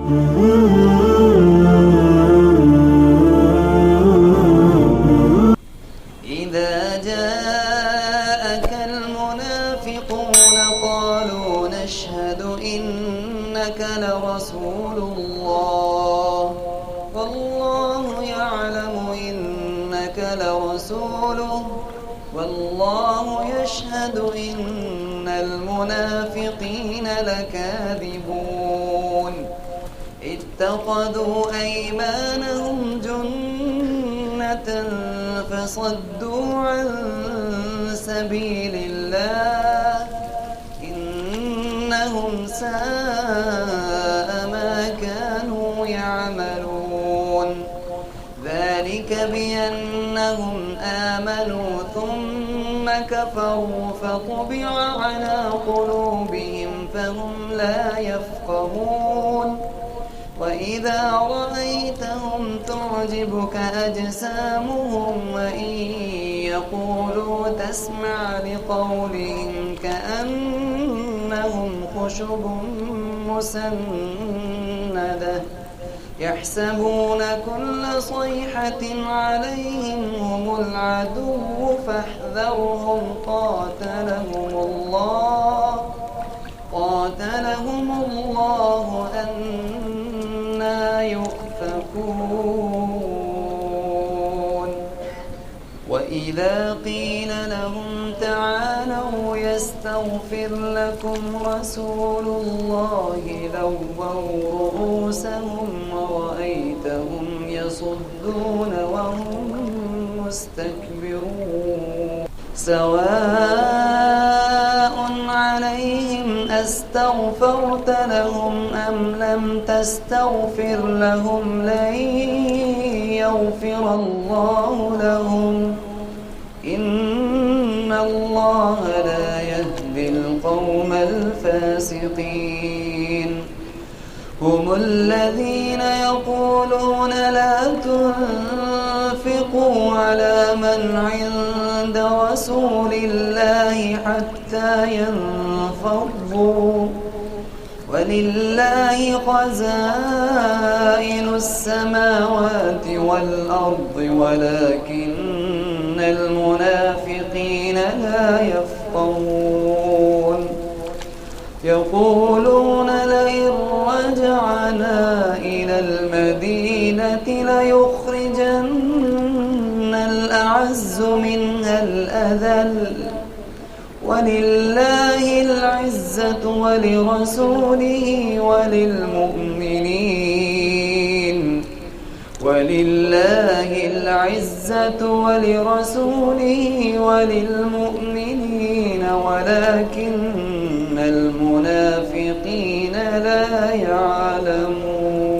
إذا جاءك المنافقون قالوا نشهد إنك لرسول الله والله يعلم إنك لرسوله والله يشهد إن المنافقين لكاذبون اتخذوا أيمانهم جنة فصدوا عن سبيل الله إنهم ساء ما كانوا يعملون ذلك بأنهم آمنوا ثم كفروا فطبع على قلوبهم فهم لا يفقهون وإذا رأيتهم تعجبك أجسامهم وإن يقولوا تسمع لقولهم كأنهم خشب مسندة يحسبون كل صيحة عليهم هم العدو فاحذرهم قاتلهم الله أنى يؤفكون وإذا قيل لهم تعالوا يستغفر لكم رسول الله لووا رؤوسهم ورأيتهم يصدون وهم مستكبرون سواء عليهم أستغفرت لهم أم لم تستغفر لهم لن يغفر الله لهم إن الله لا يهدي القوم الفاسقين هم الذين يقولون لا تنفقوا على من عند رسول الله حتى ينفضوا ولله خزائن السماوات والأرض ولكن المنافقين لا يفقهون يقولون لئن رجعنا إلى المدينة ليخرجن الأعز منها الأذل ولله العزة ولرسوله وللمؤمنين ولله العزة ولرسوله وللمؤمنين ولكن المنافقين لا يعلمون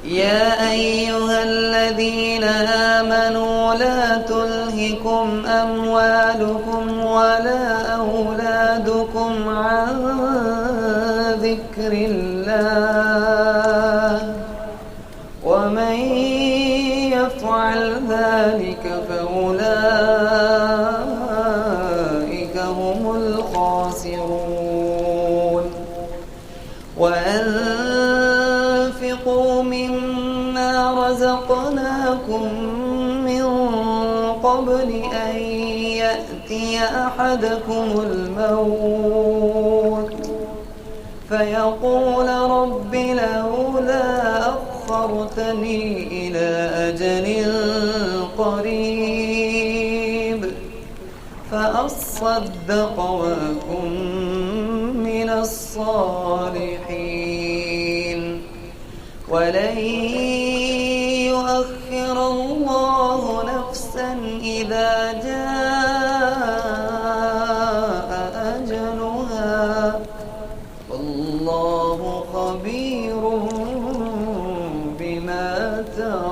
يا أيها الذين آمنوا لا تلهكم أموالكم ولا أولادكم عن ذكر الله ومن يفعل ذلك فأولئك هم الخاسرون وأنفقوا مما رزقناكم من قبل أن يأتي أحدكم الموت فيقول رب لولا أخرتني إلى أجل قريب فأصدق وأكن من الصالحين ولن يؤخر الله نفسا إذا جاء أجلها والله خبير بما تعملون